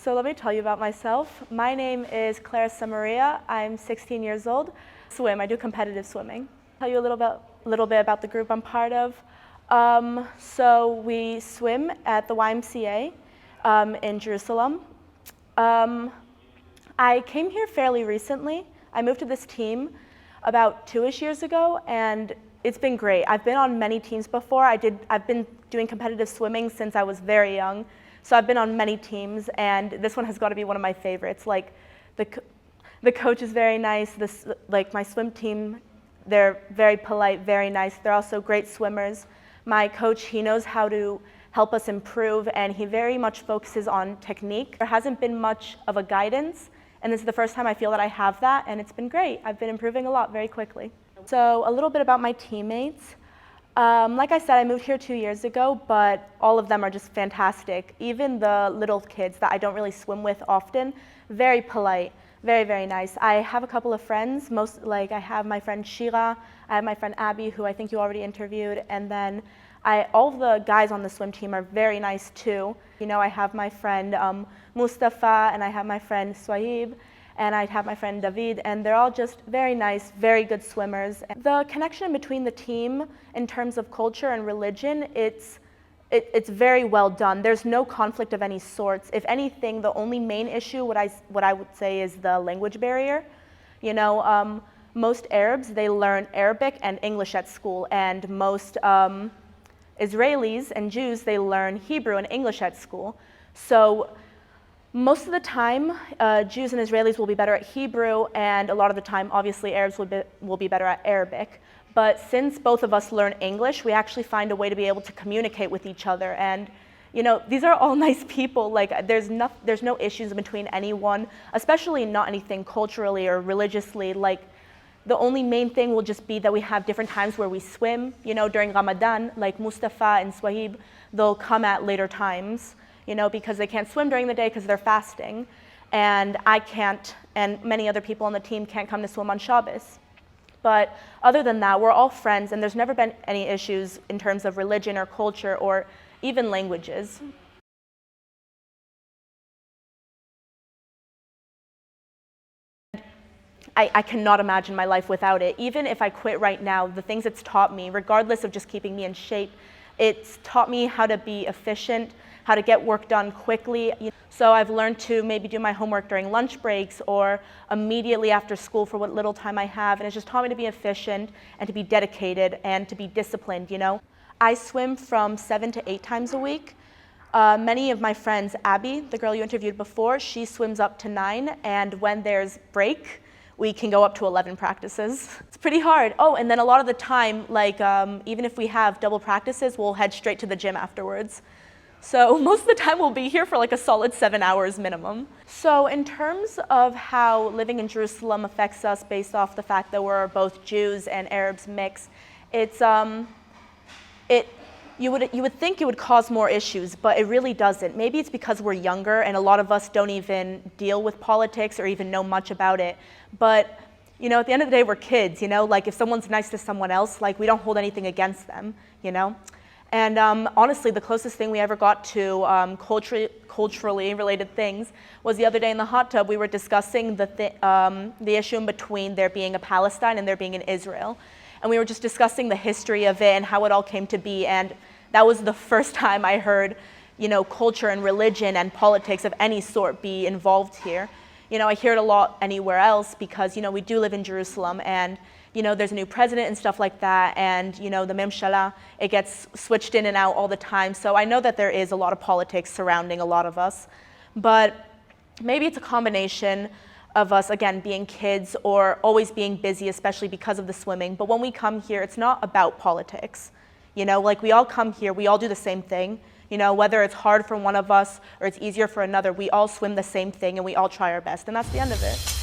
So let me tell you about myself. My name is Clarissa Maria. I'm 16 years old. I do competitive swimming. I'll tell you a little bit about the group I'm part of. So we swim at the YMCA in Jerusalem. I came here fairly recently. I moved to this team about 2-ish years ago, and it's been great. I've been on many teams before. I've been doing competitive swimming since I was very young. So I've been on many teams, and this one has got to be one of my favorites. Like, the coach is very nice. Like my swim team, they're very polite, very nice. They're also great swimmers. My coach, he knows how to help us improve, and he very much focuses on technique. There hasn't been much of a guidance, and this is the first time I feel that I have that, and it's been great. I've been improving a lot very quickly. So a little bit about my teammates. Like I said, I moved here 2 years ago, but all of them are just fantastic. Even the little kids that I don't really swim with often, very polite, very, very nice. I have a couple of friends. I have my friend Shira, I have my friend Abby, who I think you already interviewed, and then all of the guys on the swim team are very nice too. You know, I have my friend Mustafa, and I have my friend Swahib, and I have my friend David, and they're all just very nice, very good swimmers. The connection between the team in terms of culture and religion, it's very well done. There's no conflict of any sorts. If anything, the only main issue, what I would say, is the language barrier. You know, most Arabs, they learn Arabic and English at school, and most Israelis and Jews, they learn Hebrew and English at school. So most of the time, Jews and Israelis will be better at Hebrew, and a lot of the time, obviously, Arabs will be better at Arabic. But since both of us learn English, we actually find a way to be able to communicate with each other. And you know, these are all nice people. Like, there's no issues between anyone, especially not anything culturally or religiously. Like, the only main thing will just be that we have different times where we swim. You know, during Ramadan, like Mustafa and Swahib, they'll come at later times, you know, because they can't swim during the day because they're fasting. And I can't, and many other people on the team can't come to swim on Shabbos. But other than that, we're all friends, and there's never been any issues in terms of religion or culture or even languages. I cannot imagine my life without it. Even if I quit right now, the things it's taught me, regardless of just keeping me in shape, it's taught me how to be efficient, how to get work done quickly. So I've learned to maybe do my homework during lunch breaks or immediately after school for what little time I have, and it's just taught me to be efficient and to be dedicated and to be disciplined, you know. I swim from 7 to 8 times a week. Many of my friends, Abby, the girl you interviewed before, she swims up to 9, and when there's break, we can go up to 11 practices. It's pretty hard. Oh, and then a lot of the time, like even if we have double practices, we'll head straight to the gym afterwards. So most of the time we'll be here for like a solid 7 hours minimum. So in terms of how living in Jerusalem affects us based off the fact that we're both Jews and Arabs mixed, it's you would think it would cause more issues, but it really doesn't. Maybe it's because we're younger and a lot of us don't even deal with politics or even know much about it. But you know, at the end of the day, we're kids, you know? Like, if someone's nice to someone else, like, we don't hold anything against them, you know? And honestly, the closest thing we ever got to culturally related things was the other day in the hot tub. We were discussing the issue in between there being a Palestine and there being an Israel. And we were just discussing the history of it and how it all came to be. And that was the first time I heard, you know, culture and religion and politics of any sort be involved here. You know, I hear it a lot anywhere else because, you know, we do live in Jerusalem, and you know, there's a new president and stuff like that, and you know, the YMCA, it gets switched in and out all the time. So I know that there is a lot of politics surrounding a lot of us, but maybe it's a combination of us, again, being kids or always being busy, especially because of the swimming. But when we come here, it's not about politics. You know, like, we all come here, we all do the same thing. You know, whether it's hard for one of us or it's easier for another, we all swim the same thing and we all try our best, and that's the end of it.